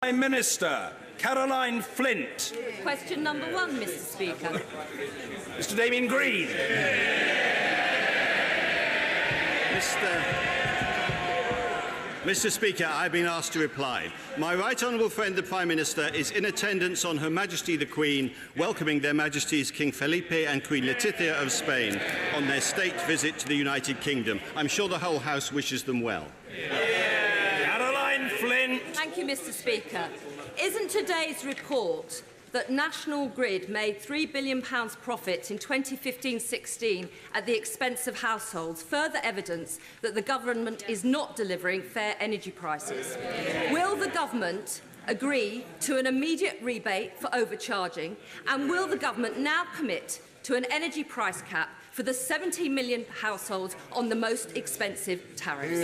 Prime Minister Caroline Flint. Question number 1, Mr. Speaker. Mr. Damien Green. Mr. Speaker, I've been asked to reply. My right honourable friend, the Prime Minister, is in attendance on Her Majesty the Queen, welcoming their Majesties King Felipe and Queen Letizia of Spain on their state visit to the United Kingdom. I'm sure the whole House wishes them well. Caroline Flint. Thank you, Mr. Speaker. Isn't today's report that National Grid made £3 billion profits in 2015-16 at the expense of households further evidence that the government is not delivering fair energy prices? Will the government agree to an immediate rebate for overcharging, and will the government now commit to an energy price cap for the 70 million households on the most expensive tariffs?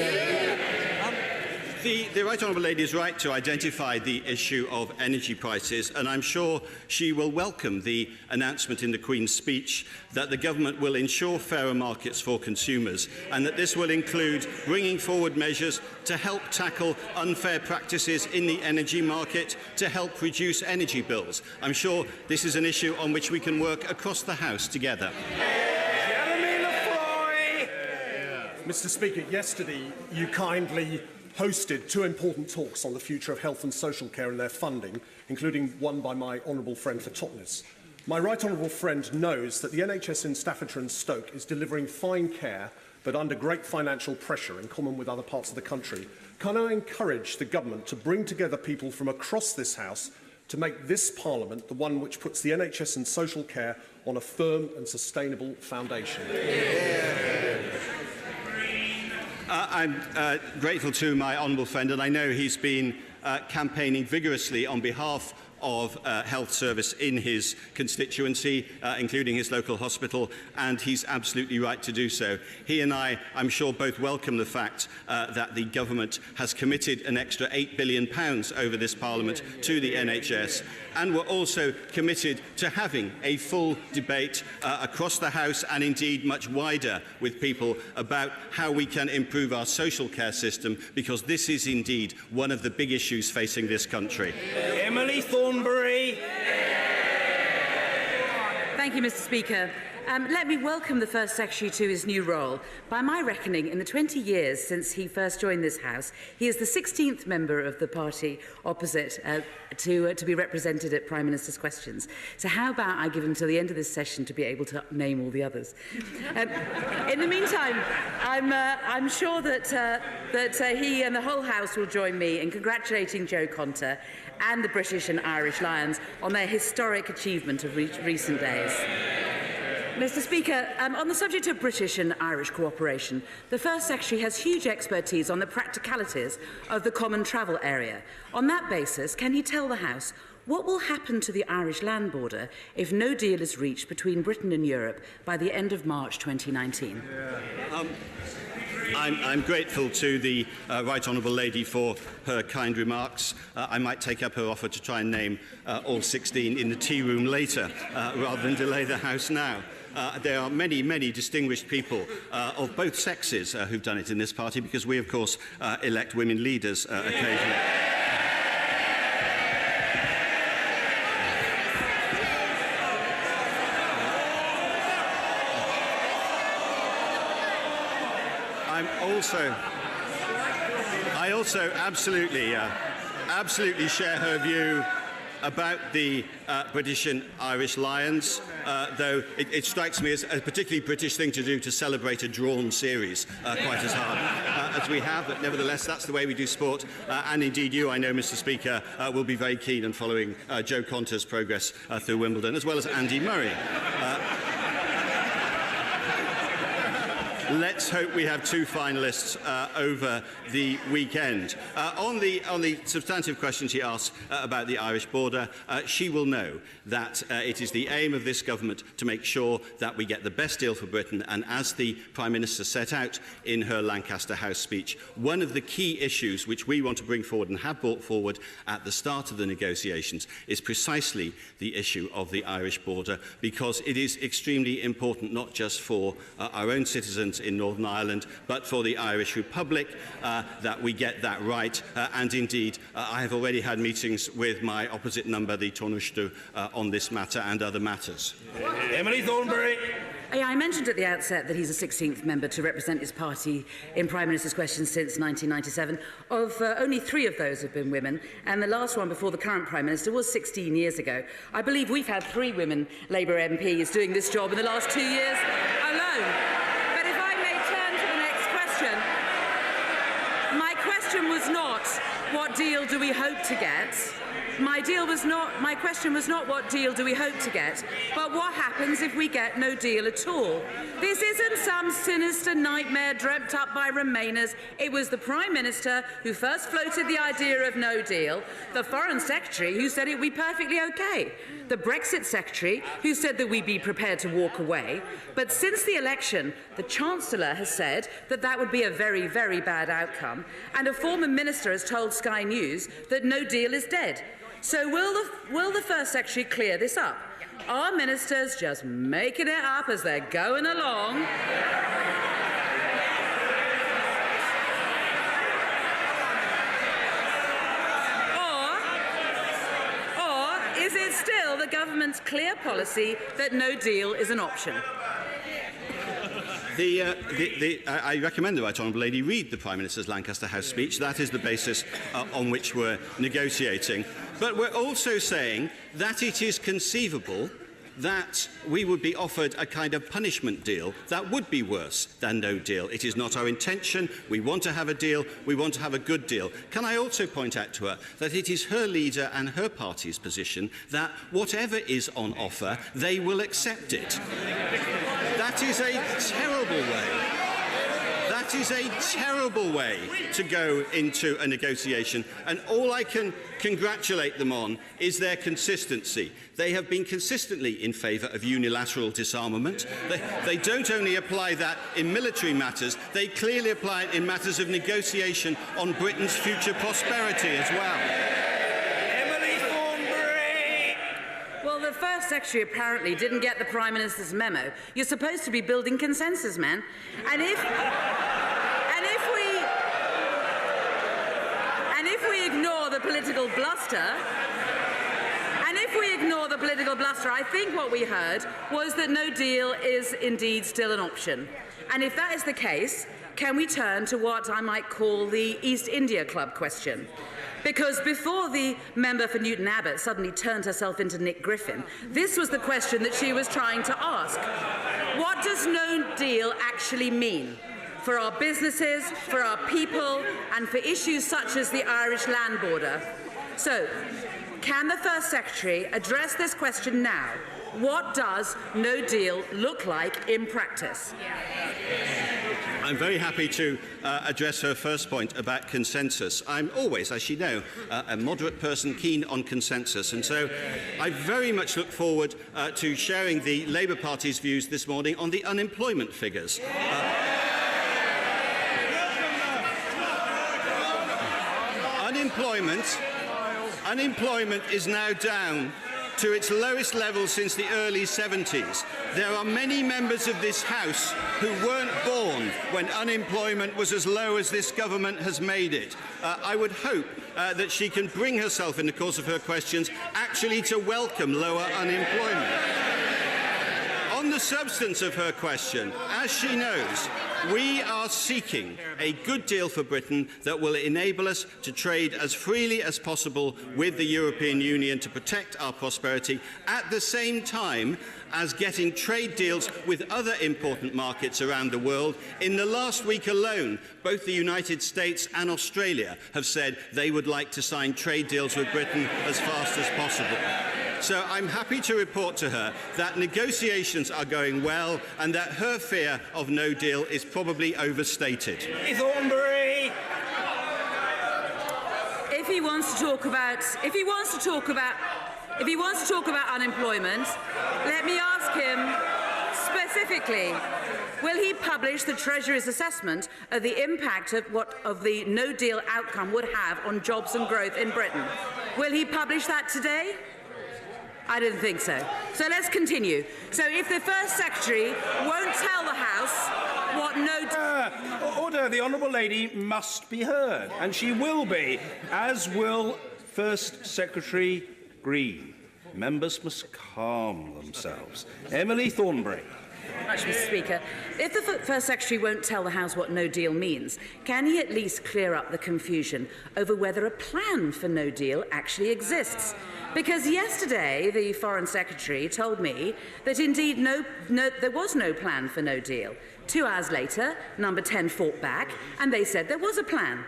The Right Honourable Lady is right to identify the issue of energy prices, and I'm sure she will welcome the announcement in the Queen's speech that the government will ensure fairer markets for consumers, and that this will include bringing forward measures to help tackle unfair practices in the energy market to help reduce energy bills. I'm sure this is an issue on which we can work across the House together. Jeremy Lafroy. Mr. Speaker, yesterday you kindly hosted 2 important talks on the future of health and social care and their funding, including one by my honourable friend for Totnes. My right honourable friend knows that the NHS in Staffordshire and Stoke is delivering fine care, but under great financial pressure in common with other parts of the country. Can I encourage the government to bring together people from across this House to make this Parliament the one which puts the NHS and social care on a firm and sustainable foundation? I'm grateful to my honourable friend, and I know he's been campaigning vigorously on behalf of health service in his constituency, including his local hospital, and he's absolutely right to do so. He and I'm sure, both welcome the fact that the government has committed an extra £8 billion over this Parliament to the NHS, and we're also committed to having a full debate across the House and indeed much wider with people about how we can improve our social care system, because this is indeed one of the big issues facing this country. Emily Thornberry. Thank you, Mr. Speaker. Let me welcome the First Secretary to his new role. By my reckoning, in the 20 years since he first joined this House, he is the 16th member of the party opposite to be represented at Prime Minister's questions. So how about I give him till the end of this session to be able to name all the others? In the meantime, I'm sure that he and the whole House will join me in congratulating Jo Conter and the British and Irish Lions on their historic achievement of recent days. Mr. Speaker, on the subject of British and Irish cooperation, the First Secretary has huge expertise on the practicalities of the common travel area. On that basis, can he tell the House what will happen to the Irish land border if no deal is reached between Britain and Europe by the end of March 2019? I'm grateful to the Right Honourable Lady for her kind remarks. I might take up her offer to try and name all 16 in the tea room later, rather than delay the House now. There are many, many distinguished people of both sexes who've done it in this party, because we, of course, elect women leaders occasionally. I also absolutely share her view about the British and Irish Lions, though it strikes me as a particularly British thing to do to celebrate a drawn series quite as hard as we have, but nevertheless that's the way we do sport, and indeed you, I know, Mr. Speaker, will be very keen on following Jo Conter's progress through Wimbledon, as well as Andy Murray. Let's hope we have 2 finalists over the weekend. On the substantive question she asked about the Irish border, she will know that it is the aim of this government to make sure that we get the best deal for Britain, and as the Prime Minister set out in her Lancaster House speech, one of the key issues which we want to bring forward and have brought forward at the start of the negotiations is precisely the issue of the Irish border, because it is extremely important not just for our own citizens in Northern Ireland, but for the Irish Republic, that we get that right. And indeed, I have already had meetings with my opposite number, the Taoiseach, on this matter and other matters. Emily Thornberry. I mentioned at the outset that he's a 16th member to represent his party in Prime Minister's questions since 1997. Only 3 of those have been women, and the last one before the current Prime Minister was 16 years ago. I believe we've had 3 women Labour MPs doing this job in the last 2 years alone. But if I may turn to the next question, my question was not, what deal do we hope to get? My question was not what deal do we hope to get, but what happens if we get no deal at all? This isn't some sinister nightmare dreamt up by Remainers. It was the Prime Minister who first floated the idea of no deal, the Foreign Secretary who said it would be perfectly okay, the Brexit Secretary who said that we'd be prepared to walk away. But since the election, the Chancellor has said that that would be a very, very bad outcome, and a former minister has told Sky News that no deal is dead. So will the First Secretary clear this up? Are ministers just making it up as they're going along? Or is it still the government's clear policy that no deal is an option? I recommend the Right Honourable Lady read the Prime Minister's Lancaster House speech. That is the basis on which we're negotiating. But we're also saying that it is conceivable that we would be offered a kind of punishment deal that would be worse than no deal. It is not our intention. We want to have a deal. We want to have a good deal. Can I also point out to her that it is her leader and her party's position that whatever is on offer, they will accept it. That is a terrible way. That is a terrible way to go into a negotiation, and all I can congratulate them on is their consistency. They have been consistently in favour of unilateral disarmament. They don't only apply that in military matters, they clearly apply it in matters of negotiation on Britain's future prosperity as well. Emily Thornberry. Well, the First Secretary apparently didn't get the Prime Minister's memo. You're supposed to be building consensus, man. And if we ignore the political bluster, I think what we heard was that no deal is indeed still an option. And if that is the case, can we turn to what I might call the East India Club question? Because before the member for Newton Abbott suddenly turned herself into Nick Griffin, this was the question that she was trying to ask. What does no deal actually mean for our businesses, for our people, and for issues such as the Irish land border? So, can the First Secretary address this question now? What does no deal look like in practice? I'm very happy to address her first point about consensus. I'm always, as you know, a moderate person keen on consensus, and so I very much look forward to sharing the Labour Party's views this morning on the unemployment figures. Unemployment is now down to its lowest level since the early 70s. There are many members of this House who weren't born when unemployment was as low as this government has made it. I would hope that she can bring herself in the course of her questions actually to welcome lower unemployment. On the substance of her question, as she knows, we are seeking a good deal for Britain that will enable us to trade as freely as possible with the European Union to protect our prosperity, at the same time as getting trade deals with other important markets around the world. In the last week alone, both the United States and Australia have said they would like to sign trade deals with Britain as fast as possible. So I'm happy to report to her that negotiations are going well and that her fear of no deal is probably overstated. Thornberry. If he wants to talk about unemployment, let me ask him specifically, will he publish the Treasury's assessment of the impact of the no deal outcome would have on jobs and growth in Britain? Will he publish that today? I didn't think so. So let's continue. So if the First Secretary won't tell the House what no... Order. The Honourable Lady must be heard, and she will be, as will First Secretary Green. Members must calm themselves. Emily Thornberry. Much, Mr. Speaker. If the First Secretary won't tell the House what no deal means, can he at least clear up the confusion over whether a plan for no deal actually exists? Because yesterday the Foreign Secretary told me that indeed there was no plan for no deal. 2 hours later, Number 10 fought back and they said there was a plan.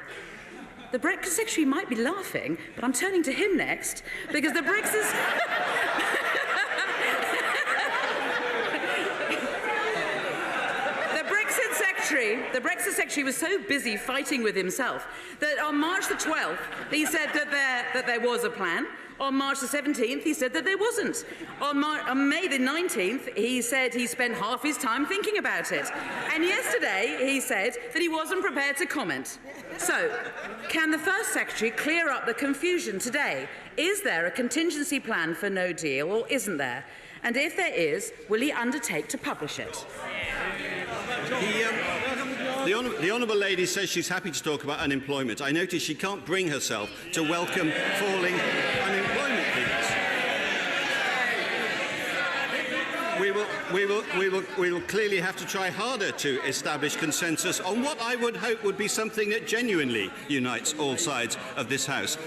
The Brexit Secretary might be laughing, but I'm turning to him next because the Brexit... The Brexit Secretary was so busy fighting with himself that on March the 12th, he said that there was a plan. On March the 17th, he said that there wasn't. On May the 19th, he said he spent half his time thinking about it. And yesterday, he said that he wasn't prepared to comment. So, can the First Secretary clear up the confusion today? Is there a contingency plan for no deal, or isn't there? And if there is, will he undertake to publish it? The Honourable Lady says she's happy to talk about unemployment. I notice she can't bring herself to welcome falling unemployment figures. We will clearly have to try harder to establish consensus on what I would hope would be something that genuinely unites all sides of this House.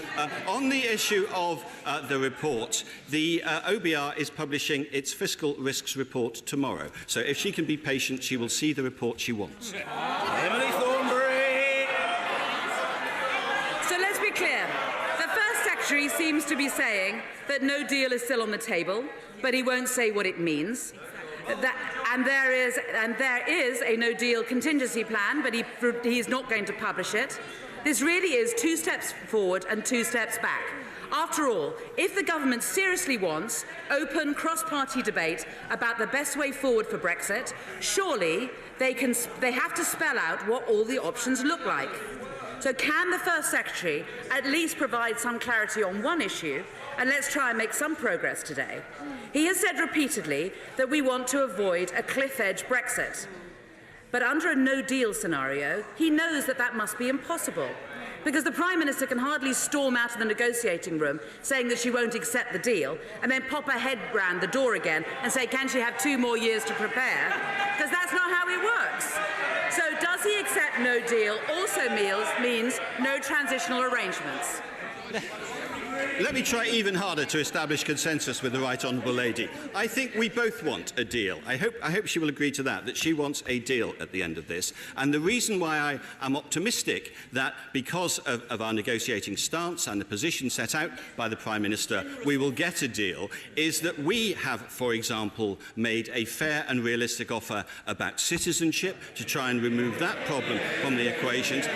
On the issue of the report, the OBR is publishing its fiscal risks report tomorrow. So if she can be patient, she will see the report she wants. Emily Thornberry. So let's be clear. The First Secretary seems to be saying that no deal is still on the table, but he won't say what it means. And there is a no-deal contingency plan, but he's not going to publish it. This really is 2 steps forward and 2 steps back. After all, if the government seriously wants open cross-party debate about the best way forward for Brexit, surely they have to spell out what all the options look like. So can the First Secretary at least provide some clarity on one issue, and let's try and make some progress today? He has said repeatedly that we want to avoid a cliff-edge Brexit. But under a no-deal scenario, he knows that that must be impossible, because the Prime Minister can hardly storm out of the negotiating room saying that she won't accept the deal and then pop her head round the door again and say, can she have 2 more years to prepare? Because that's not how it works. So does he accept no deal also means no transitional arrangements? Let me try even harder to establish consensus with the Right Honourable Lady. I think we both want a deal. I hope she will agree to that she wants a deal at the end of this. And the reason why I am optimistic that because of our negotiating stance and the position set out by the Prime Minister, we will get a deal, is that we have, for example, made a fair and realistic offer about citizenship to try and remove that problem from the equations.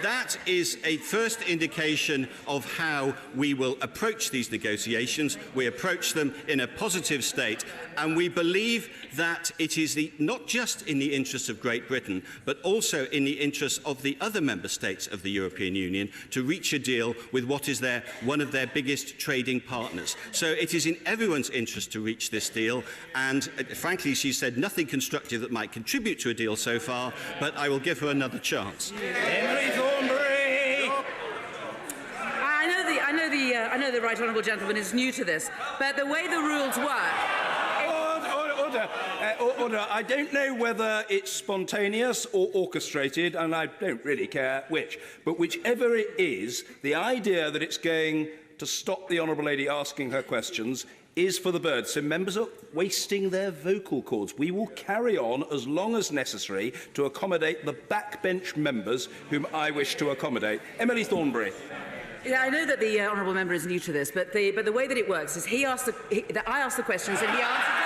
That is a first indication of how we will approach these negotiations. We approach them in a positive state, and we believe that it is not just in the interest of Great Britain, but also in the interest of the other member states of the European Union to reach a deal with what is one of their biggest trading partners. So it is in everyone's interest to reach this deal, and frankly, she said nothing constructive that might contribute to a deal so far, but I will give her another chance. Emily Thornberry. I know the Right Honourable Gentleman is new to this, but the way the rules work... Order. I don't know whether it's spontaneous or orchestrated, and I don't really care which. But whichever it is, the idea that it's going to stop the Honourable Lady asking her questions is for the birds. So members are wasting their vocal cords. We will carry on as long as necessary to accommodate the backbench members whom I wish to accommodate. Emily Thornberry. Yeah, I know that the honourable member is new to this, but the way that it works is I ask the questions and he answers them.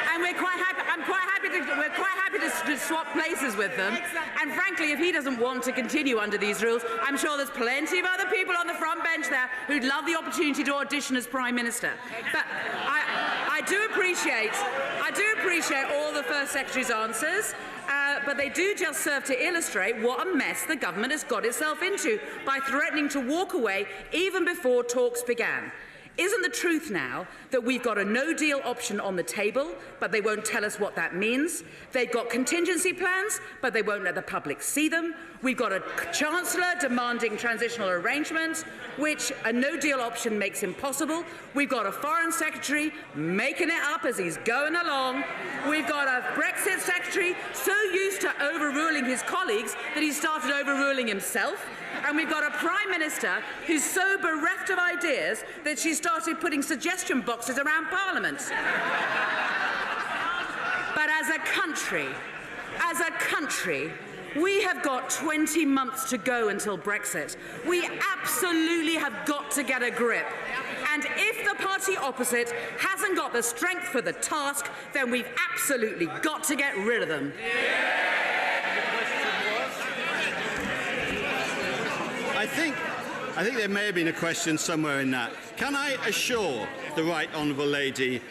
And we're quite happy to swap places with them. And frankly, if he doesn't want to continue under these rules, I'm sure there's plenty of other people on the front bench there who'd love the opportunity to audition as Prime Minister. But I do appreciate all the First Secretary's answers. but they do just serve to illustrate what a mess the government has got itself into by threatening to walk away even before talks began. Isn't the truth now that we've got a no-deal option on the table, but they won't tell us what that means? They've got contingency plans, but they won't let the public see them. We've got a Chancellor demanding transitional arrangements, which a no-deal option makes impossible. We've got a Foreign Secretary making it up as he's going along. We've got a Brexit Secretary so used to overruling his colleagues that he started overruling himself. And we've got a Prime Minister who's so bereft of ideas that she started putting suggestion boxes around Parliament. But as a country, we have got 20 months to go until Brexit. We absolutely have got to get a grip. And if the party opposite hasn't got the strength for the task, then we've absolutely got to get rid of them. I think there may have been a question somewhere in that. Can I assure the Right Honourable Lady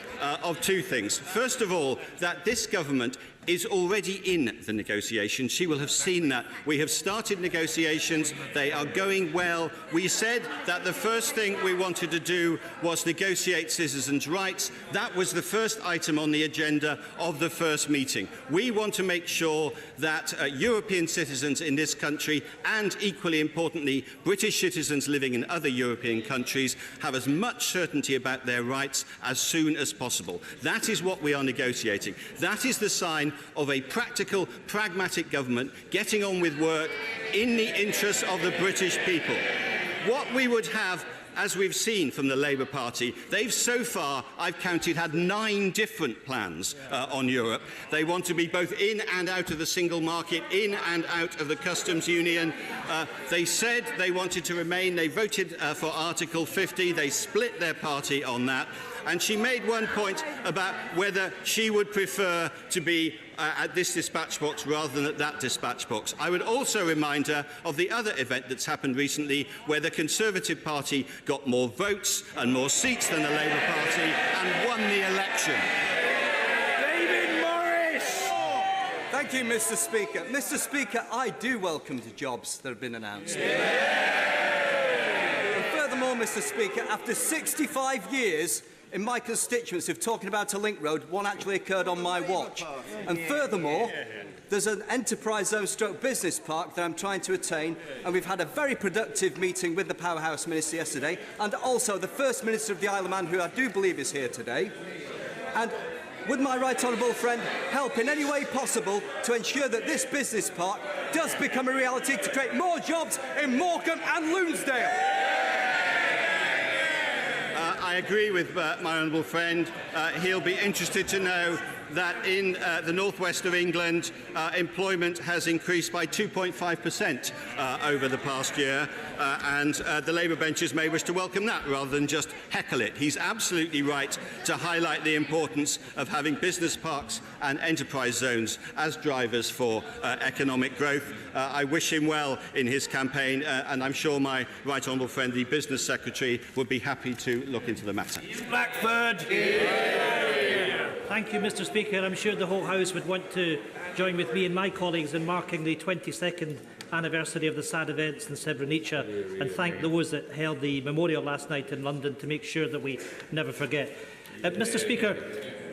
of two things? First of all, that this government is already in the negotiations. She will have seen that. We have started negotiations. They are going well. We said that the first thing we wanted to do was negotiate citizens' rights. That was the first item on the agenda of the first meeting. We want to make sure that European citizens in this country, and equally importantly, British citizens living in other European countries, have as much certainty about their rights as soon as possible. That is what we are negotiating. That is the sign of a practical, pragmatic government getting on with work in the interests of the British people. What we would have, as we've seen from the Labour Party, they've so far, I've counted, had 9 different plans on Europe. They want to be both in and out of the single market, in and out of the customs union. They said they wanted to remain. They voted for Article 50. They split their party on that. And she made one point about whether she would prefer to be at this dispatch box rather than at that dispatch box. I would also remind her of the other event that's happened recently where the Conservative Party got more votes and more seats than the Labour Party and won the election. David Morris! Thank you, Mr. Speaker. Mr. Speaker, I do welcome the jobs that have been announced. And furthermore, Mr. Speaker, after 65 years in my constituency of talking about a link road, one actually occurred on my watch. And furthermore, there's an enterprise zone stroke business park that I'm trying to attain, and we've had a very productive meeting with the Powerhouse Minister yesterday, and also the First Minister of the Isle of Man, who I do believe is here today. And would my right honourable friend help in any way possible to ensure that this business park does become a reality to create more jobs in Morecambe and Lonsdale? I agree with my honourable friend. He'll be interested to know that in the northwest of England, employment has increased by 2.5% over the past year, and the Labour benches may wish to welcome that rather than just heckle it. He's absolutely right to highlight the importance of having business parks and enterprise zones as drivers for economic growth. I wish him well in his campaign, and I'm sure my right honourable friend, the Business Secretary, would be happy to look into the matter. Blackford! Thank you, Mr. Speaker. I'm sure the whole House would want to join with me and my colleagues in marking the 22nd anniversary of the sad events in Srebrenica and thank those that held the memorial last night in London to make sure that we never forget. Mr. Speaker,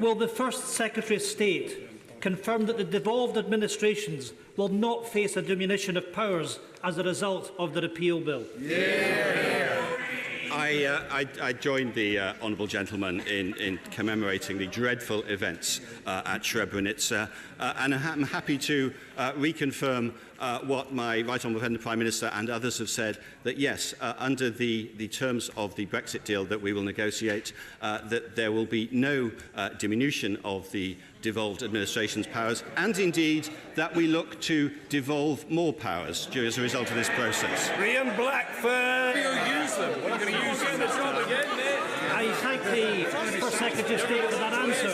will the First Secretary of State confirm that the devolved administrations will not face a diminution of powers as a result of the repeal bill? I joined the honourable gentleman in commemorating the dreadful events at Srebrenica, and I'm happy to reconfirm what my right honourable friend the Prime Minister and others have said, that yes, under the terms of the Brexit deal that we will negotiate, that there will be no diminution of the devolved administration's powers, and indeed that we look to devolve more powers as a result of this process. Ian Blackford! I thank the First Secretary of State for that answer.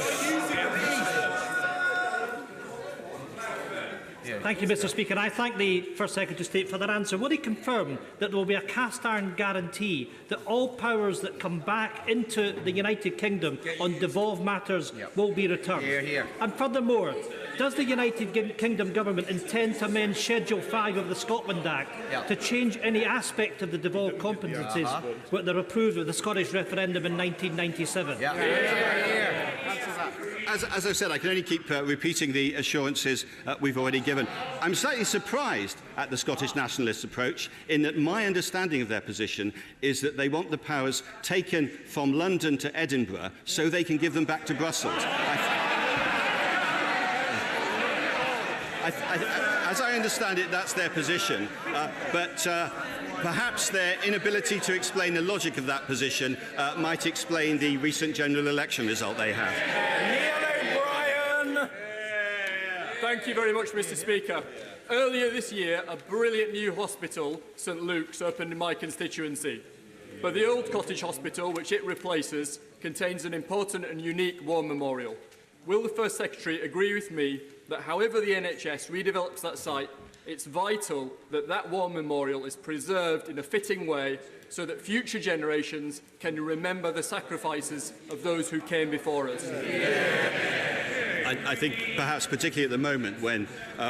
Thank you, Mr. Speaker. I thank the First Secretary of State for that answer. Will he confirm that there will be a cast-iron guarantee that all powers that come back into the United Kingdom on devolved matters will be returned? And furthermore, Does the United Kingdom Government intend to amend Schedule 5 of the Scotland Act to change any aspect of the devolved competencies that are approved with the Scottish referendum in 1997? As I've said, I can only keep repeating the assurances we've already given. I'm slightly surprised at the Scottish nationalists' approach, in that my understanding of their position is that they want the powers taken from London to Edinburgh so they can give them back to Brussels. As I understand it, that's their position. But perhaps their inability to explain the logic of that position might explain the recent general election result they have. Thank you very much, Mr. Speaker. Earlier this year, a brilliant new hospital, St Luke's, opened in my constituency. But the old cottage hospital, which it replaces, contains an important and unique war memorial. Will the First Secretary agree with me that however the NHS redevelops that site, it's vital that that war memorial is preserved in a fitting way so that future generations can remember the sacrifices of those who came before us? I think perhaps particularly at the moment when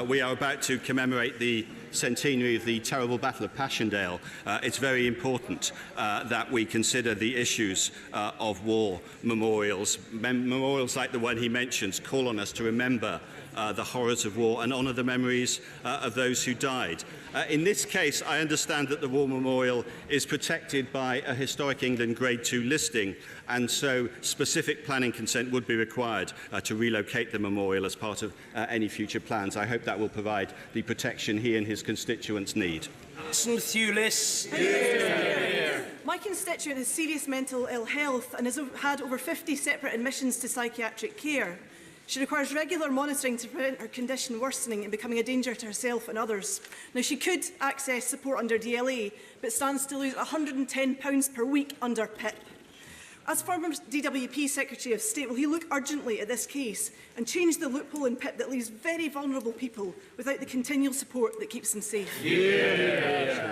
we are about to commemorate the centenary of the terrible Battle of Passchendaele, it's very important that we consider the issues of war memorials. Memorials like the one he mentions call on us to remember the horrors of war and honour the memories of those who died. In this case, I understand that the War Memorial is protected by a Historic England Grade 2 listing, and so specific planning consent would be required to relocate the memorial as part of any future plans. I hope that will provide the protection he and his constituents need. My constituent has serious mental ill health and has had over 50 separate admissions to psychiatric care. She requires regular monitoring to prevent her condition worsening and becoming a danger to herself and others. Now, she could access support under DLA, but stands to lose £110 per week under PIP. As former DWP Secretary of State, will he look urgently at this case and change the loophole in PIP that leaves very vulnerable people without the continual support that keeps them safe?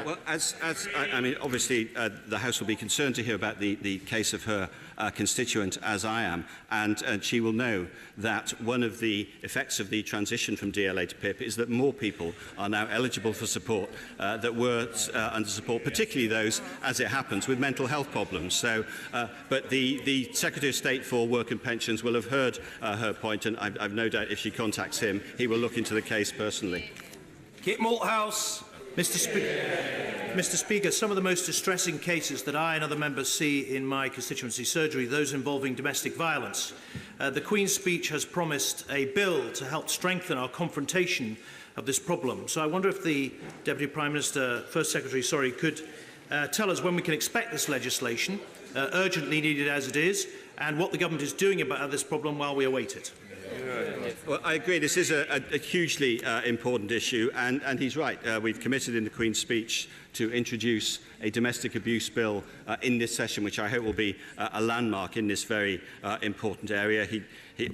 Well, I mean, obviously, the House will be concerned to hear about the case of her constituent, as I am, and she will know that one of the effects of the transition from DLA to PIP is that more people are now eligible for support that were under support, particularly those, as it happens, with mental health problems. So, but the Secretary of State for Work and Pensions will have heard her point, and I've no doubt if she contacts him, he will look into the case personally. Kit Malthouse. Mr. Speaker, some of the most distressing cases that I and other members see in my constituency surgery, those involving domestic violence. The Queen's speech has promised a bill to help strengthen our confrontation of this problem. So I wonder if the Deputy Prime Minister, First Secretary, could tell us when we can expect this legislation, urgently needed as it is, and what the government is doing about this problem while we await it. Well, I agree. This is a hugely important issue, and he's right. We've committed in the Queen's speech to introduce a domestic abuse bill in this session, which I hope will be a landmark in this very important area.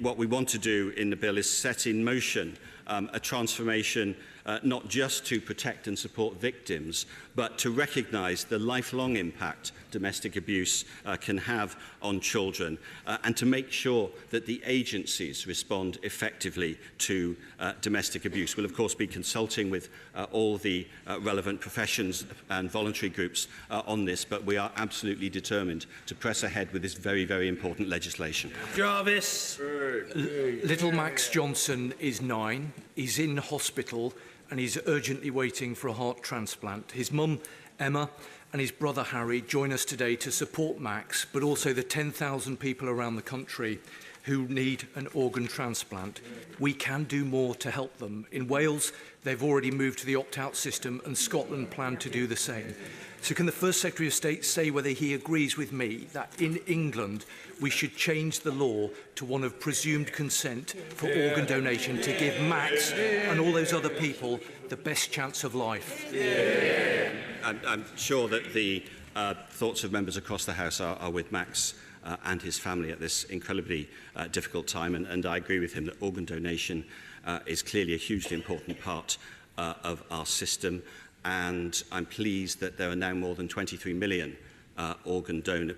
What we want to do in the bill is set in motion a transformation not just to protect and support victims, but to recognise the lifelong impact domestic abuse can have on children, and to make sure that the agencies respond effectively to domestic abuse. We'll, of course, be consulting with all the relevant professions and voluntary groups on this, but we are absolutely determined to press ahead with this very, very important legislation. Jarvis. Little Max Johnson is 9. He's in hospital and he's urgently waiting for a heart transplant. His mum, Emma, and his brother Harry join us today to support Max, but also the 10,000 people around the country who need an organ transplant. We can do more to help them. In Wales, they've already moved to the opt-out system, and Scotland plan to do the same. So can the First Secretary of State say whether he agrees with me that in England we should change the law to one of presumed consent for organ donation to give Max and all those other people the best chance of life? I'm sure that the thoughts of members across the House are with Max and his family at this incredibly difficult time, and I agree with him that organ donation is clearly a hugely important part of our system, and I'm pleased that there are now more than 23 million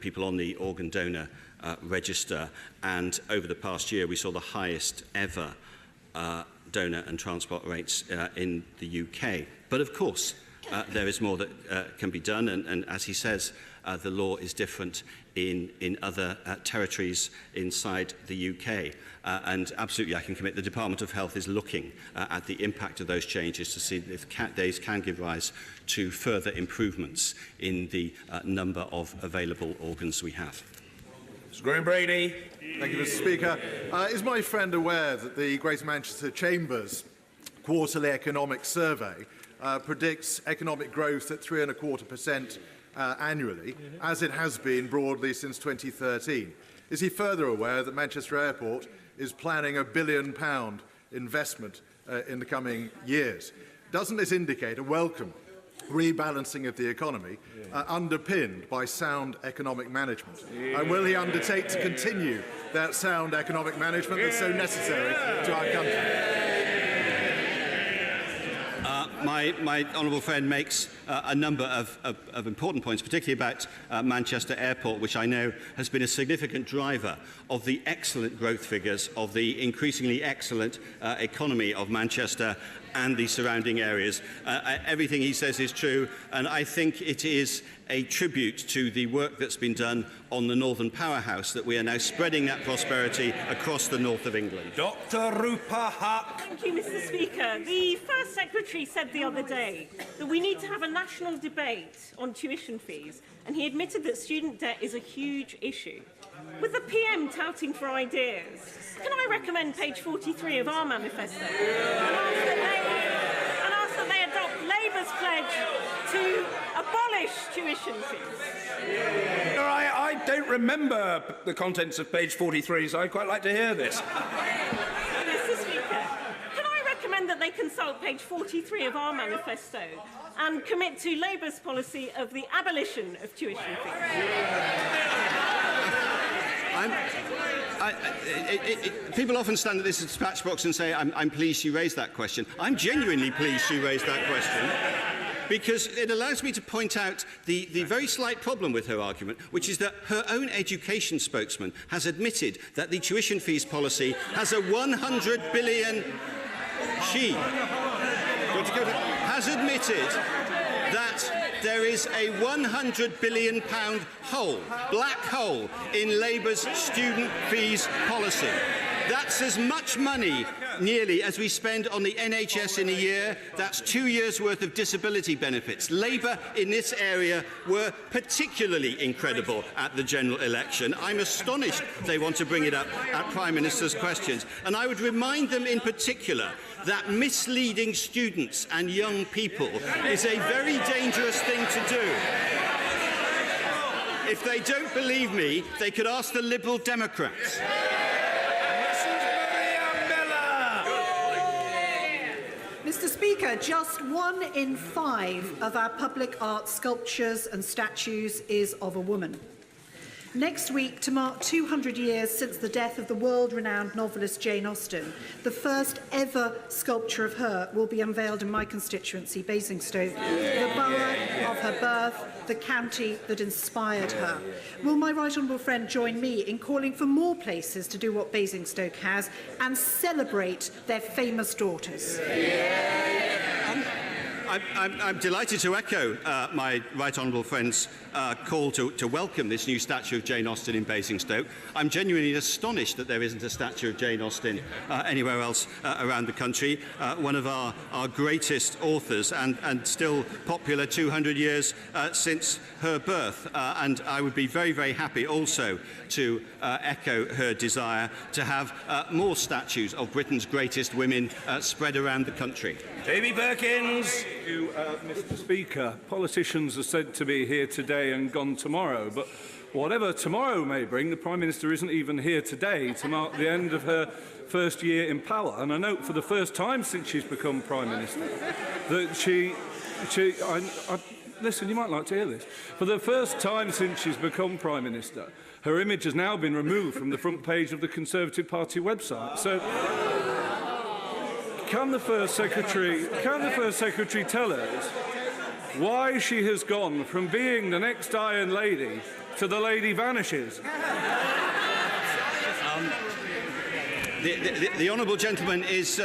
people on the organ donor register, and over the past year we saw the highest ever donor and transport rates in the UK. But of course, there is more that can be done, and as he says, the law is different in other territories inside the UK. And absolutely, I can commit the Department of Health is looking at the impact of those changes to see if days can give rise to further improvements in the number of available organs we have. Mr. Graham Brady. Thank you, Mr. Speaker. Is my friend aware that the Greater Manchester Chamber's quarterly economic survey predicts economic growth at 3.25% annually, as it has been broadly since 2013? Is he further aware that Manchester Airport is planning a £1 billion investment in the coming years? Doesn't this indicate a welcome rebalancing of the economy underpinned by sound economic management? And will he undertake to continue that sound economic management that's so necessary to our country? My honourable friend makes a number of important points, particularly about Manchester Airport, which I know has been a significant driver of the excellent growth figures of the increasingly excellent economy of Manchester and the surrounding areas. Everything he says is true, and I think it is a tribute to the work that's been done on the Northern Powerhouse that we are now spreading that prosperity across the north of England. Dr. Rupa Huck. Thank you, Mr. Speaker. The First Secretary said the other day that we need to have a national debate on tuition fees, and he admitted that student debt is a huge issue. With the PM touting for ideas, can I recommend page 43 of our manifesto and ask that they adopt Labour's pledge to abolish tuition fees? I don't remember the contents of page 43, so I'd quite like to hear this. Mr. Speaker, can I recommend that they consult page 43 of our manifesto and commit to Labour's policy of the abolition of tuition fees? People often stand at this dispatch box and say, I'm pleased she raised that question. I'm genuinely pleased she raised that question, because it allows me to point out the very slight problem with her argument, which is that her own education spokesman has admitted that the tuition fees policy has a 100 billion... She has admitted that there is a £100 billion hole, black hole, in Labour's student fees policy. That's as much money, nearly, as we spend on the NHS in a year. That's 2 years' worth of disability benefits. Labour in this area were particularly incredible at the general election. I'm astonished they want to bring it up at Prime Minister's questions. And I would remind them in particular that misleading students and young people is a very dangerous thing to do. If they don't believe me, they could ask the Liberal Democrats. Mr. Speaker, just 1 in 5 of our public art sculptures and statues is of a woman. Next week, to mark 200 years since the death of the world-renowned novelist Jane Austen, the first ever sculpture of her will be unveiled in my constituency, Basingstoke, the borough of her birth, the county that inspired her. Will my right honourable friend join me in calling for more places to do what Basingstoke has and celebrate their famous daughters? I'm delighted to echo my right honourable friend's call to welcome this new statue of Jane Austen in Basingstoke. I'm genuinely astonished that there isn't a statue of Jane Austen anywhere else around the country. One of our greatest authors and still popular 200 years since her birth. And I would be very, very happy also to echo her desire to have more statues of Britain's greatest women spread around the country. Jamie Perkins. Thank you, Mr. Speaker. Politicians are said to be here today and gone tomorrow, but whatever tomorrow may bring, the Prime Minister isn't even here today to mark the end of her first year in power. And I note for the first time since she's become Prime Minister that listen, you might like to hear this. For the first time since she's become Prime Minister, her image has now been removed from the front page of the Conservative Party website. So, can the First Secretary tell us why she has gone from being the next Iron Lady to the Lady Vanishes? The honourable gentleman is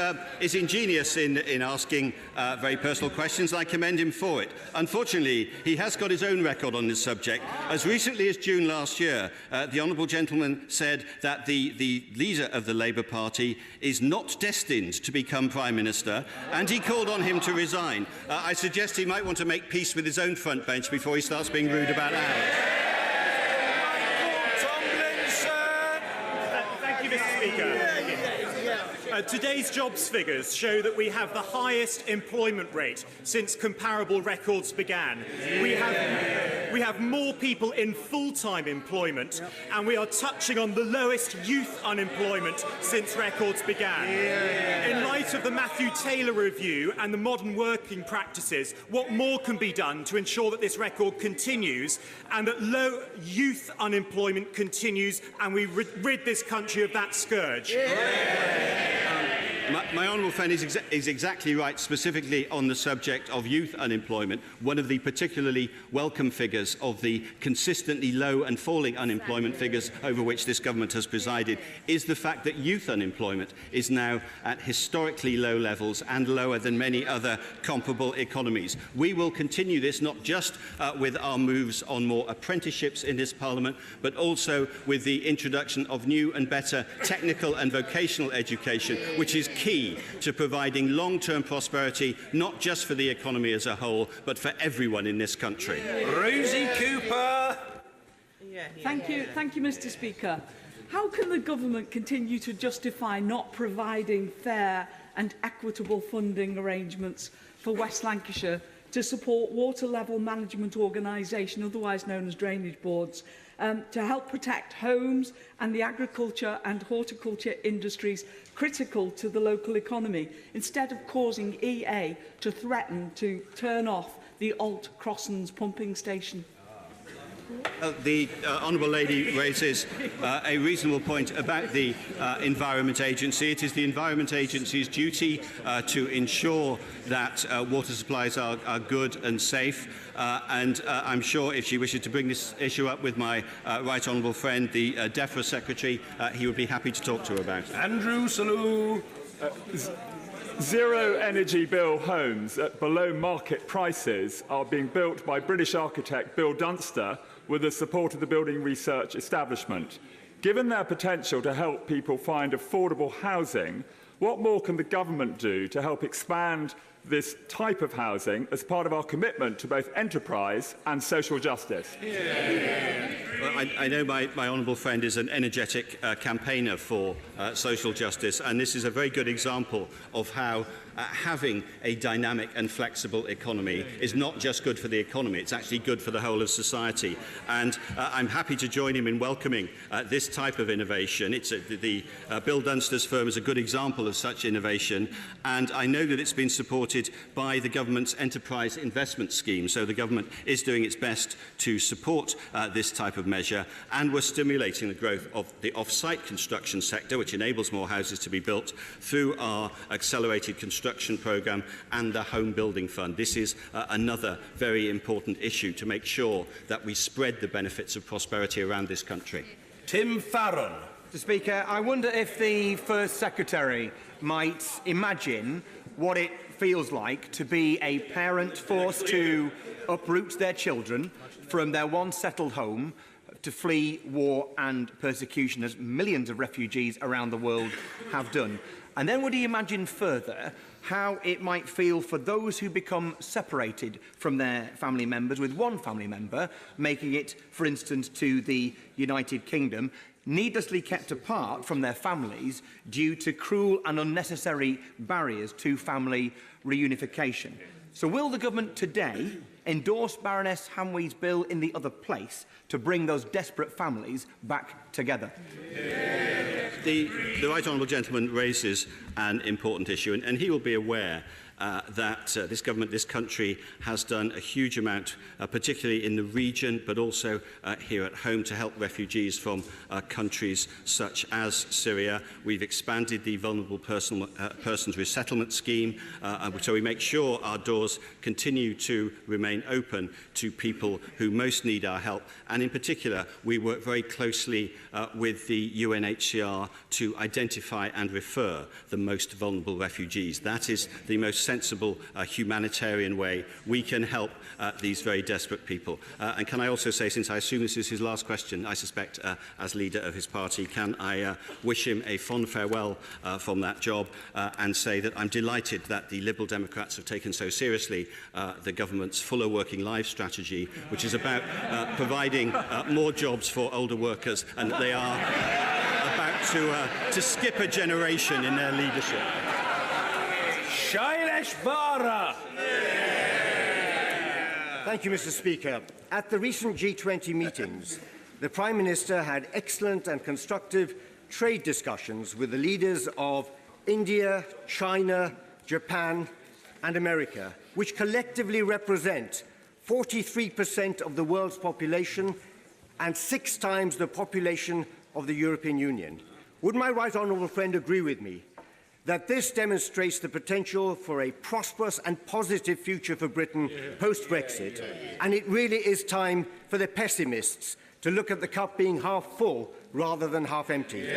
ingenious in asking very personal questions. I commend him for it. Unfortunately, he has got his own record on this subject. As recently as June last year, the honourable gentleman said that the leader of the Labour Party is not destined to become Prime Minister, and he called on him to resign. I suggest he might want to make peace with his own front bench before he starts being rude about ours. Thank you, Mr. Speaker. Today's jobs figures show that we have the highest employment rate since comparable records began. We have more people in full-time employment, and we are touching on the lowest youth unemployment since records began. In light of the Matthew Taylor Review and the modern working practices, what more can be done to ensure that this record continues and that low youth unemployment continues and we rid this country of that scourge? My honourable friend is exactly right, specifically on the subject of youth unemployment. One of the particularly welcome figures of the consistently low and falling unemployment figures over which this government has presided is the fact that youth unemployment is now at historically low levels and lower than many other comparable economies. We will continue this not just with our moves on more apprenticeships in this Parliament, but also with the introduction of new and better technical and vocational education, which is key to providing long-term prosperity, not just for the economy as a whole, but for everyone in this country. Rosie Cooper. Thank you, Mr. Speaker. How can the government continue to justify not providing fair and equitable funding arrangements for West Lancashire to support water level management organisation, otherwise known as drainage boards, to help protect homes and the agriculture and horticulture industries critical to the local economy, instead of causing EA to threaten to turn off the Alt Crossons pumping station? The honourable lady raises a reasonable point about the Environment Agency. It is the Environment Agency's duty to ensure that water supplies are good and safe. And I'm sure if she wishes to bring this issue up with my right honourable friend, the DEFRA Secretary, he would be happy to talk to her about it. Andrew Salu. Zero energy bill homes at below market prices are being built by British architect Bill Dunster with the support of the Building Research Establishment. Given their potential to help people find affordable housing, what more can the government do to help expand this type of housing as part of our commitment to both enterprise and social justice? Well, I know my honourable friend is an energetic campaigner for social justice, and this is a very good example of how having a dynamic and flexible economy is not just good for the economy, it's actually good for the whole of society. And I'm happy to join him in welcoming this type of innovation. Bill Dunster's firm is a good example of such innovation, and I know that it's been supported by the government's enterprise investment scheme, so the government is doing its best to support this type of measure, and we're stimulating the growth of the off-site construction sector, which enables more houses to be built through our accelerated construction programme and the Home Building Fund. This is another very important issue to make sure that we spread the benefits of prosperity around this country. Tim Farron. Mr. Speaker, I wonder if the First Secretary might imagine what it feels like to be a parent forced to uproot their children from their once settled home to flee war and persecution, as millions of refugees around the world have done. And then would he imagine further how it might feel for those who become separated from their family members, with one family member making it, for instance, to the United Kingdom, needlessly kept apart from their families due to cruel and unnecessary barriers to family reunification? So will the government today endorse Baroness Hamwee's bill in the other place to bring those desperate families back together? The right honourable gentleman raises an important issue, and he will be aware that this government, this country, has done a huge amount, particularly in the region, but also here at home, to help refugees from countries such as Syria. We've expanded the Vulnerable Persons Resettlement Scheme, so we make sure our doors continue to remain open to people who most need our help. And in particular, we work very closely with the UNHCR to identify and refer the most vulnerable refugees. That is the most sensible humanitarian way we can help these very desperate people. And can I also say, since I assume this is his last question, I suspect as leader of his party, can I wish him a fond farewell from that job and say that I'm delighted that the Liberal Democrats have taken so seriously the government's Fuller Working Lives strategy, which is about providing more jobs for older workers, and that they are about to skip a generation in their leadership. Shailesh Vara. Thank you, Mr. Speaker. At the recent G20 meetings, the Prime Minister had excellent and constructive trade discussions with the leaders of India, China, Japan and America, which collectively represent 43% of the world's population and 6 times the population of the European Union. Would my right honourable friend agree with me that this demonstrates the potential for a prosperous and positive future for Britain post-Brexit, and it really is time for the pessimists to look at the cup being half full rather than half empty?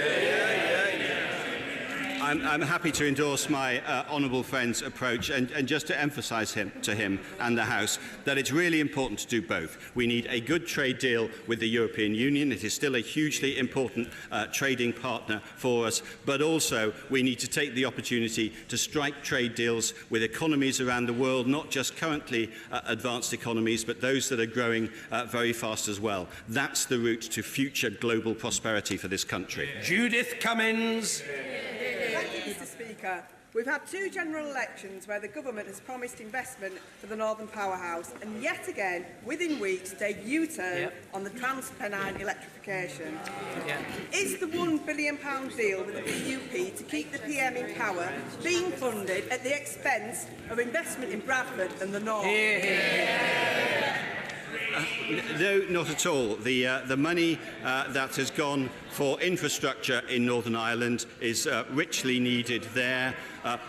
I'm happy to endorse my honourable friend's approach, and just to emphasise to him and the House that it's really important to do both. We need a good trade deal with the European Union. It is still a hugely important trading partner for us, but also we need to take the opportunity to strike trade deals with economies around the world, not just currently advanced economies, but those that are growing very fast as well. That's the route to future global prosperity for this country. Judith Cummins. Thank you, Mr. Speaker. We've had 2 general elections where the government has promised investment for the Northern Powerhouse, and yet again, within weeks, take U-turn on the Transpennine electrification. Is the £1 billion deal with the DUP to keep the PM in power being funded at the expense of investment in Bradford and the North? No, not at all. The money that has gone for infrastructure in Northern Ireland is richly needed there.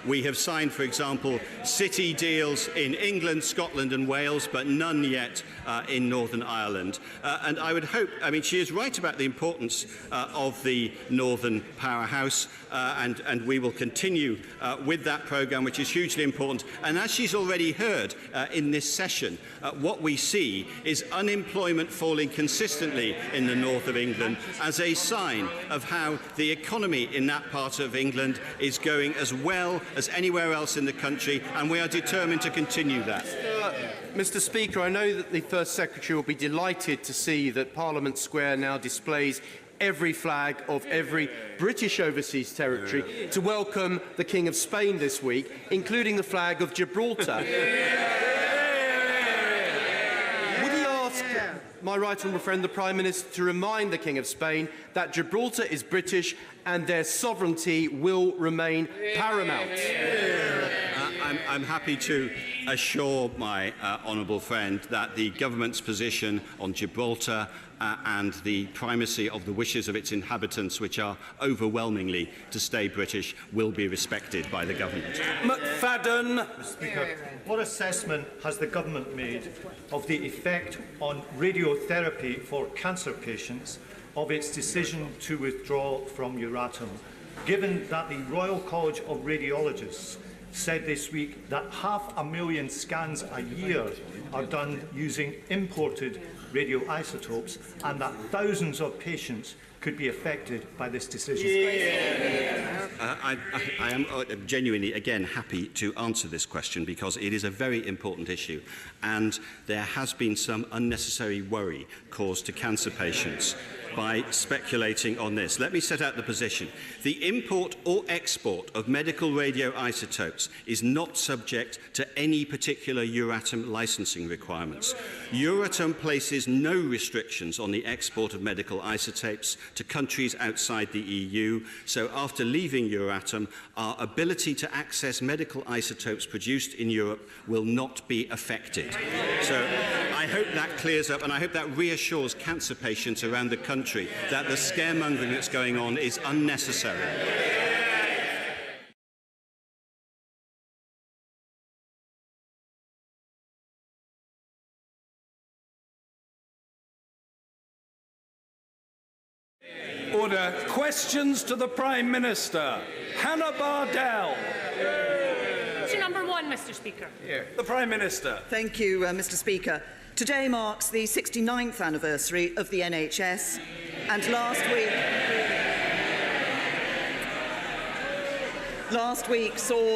We have signed, for example, city deals in England, Scotland and Wales, but none yet in Northern Ireland. And I would hope, I mean, she is right about the importance of the Northern Powerhouse, and we will continue with that programme, which is hugely important. And as she's already heard in this session, what we see is unemployment falling consistently in the north of England as a sign of how the economy in that part of England is going as well as anywhere else in the country, and we are determined to continue that. Mr. Speaker, I know that the First Secretary will be delighted to see that Parliament Square now displays every flag of every British overseas territory to welcome the King of Spain this week, including the flag of Gibraltar. My right honourable friend, the Prime Minister, to remind the King of Spain that Gibraltar is British and their sovereignty will remain paramount. I'm happy to assure my honourable friend that the government's position on Gibraltar and the primacy of the wishes of its inhabitants, which are overwhelmingly to stay British, will be respected by the government. McFadden. Mr. Speaker, what assessment has the government made of the effect on radiotherapy for cancer patients of its decision to withdraw from Euratom, given that the Royal College of Radiologists said this week that 500,000 scans a year are done using imported radioisotopes, and that thousands of patients could be affected by this decision? I am genuinely, again, happy to answer this question because it is a very important issue, and there has been some unnecessary worry caused to cancer patients by speculating on this. Let me set out the position. The import or export of medical radioisotopes is not subject to any particular Euratom licensing requirements. Euratom places no restrictions on the export of medical isotopes to countries outside the EU. So after leaving Euratom, our ability to access medical isotopes produced in Europe will not be affected. So I hope that clears up, and I hope that reassures cancer patients around the country that the scaremongering that's going on is unnecessary. Order. Questions to the Prime Minister. Hannah Bardell. To number one, Mr. Speaker. The Prime Minister. Thank you, Mr. Speaker. Today marks the 69th anniversary of the NHS, and last week saw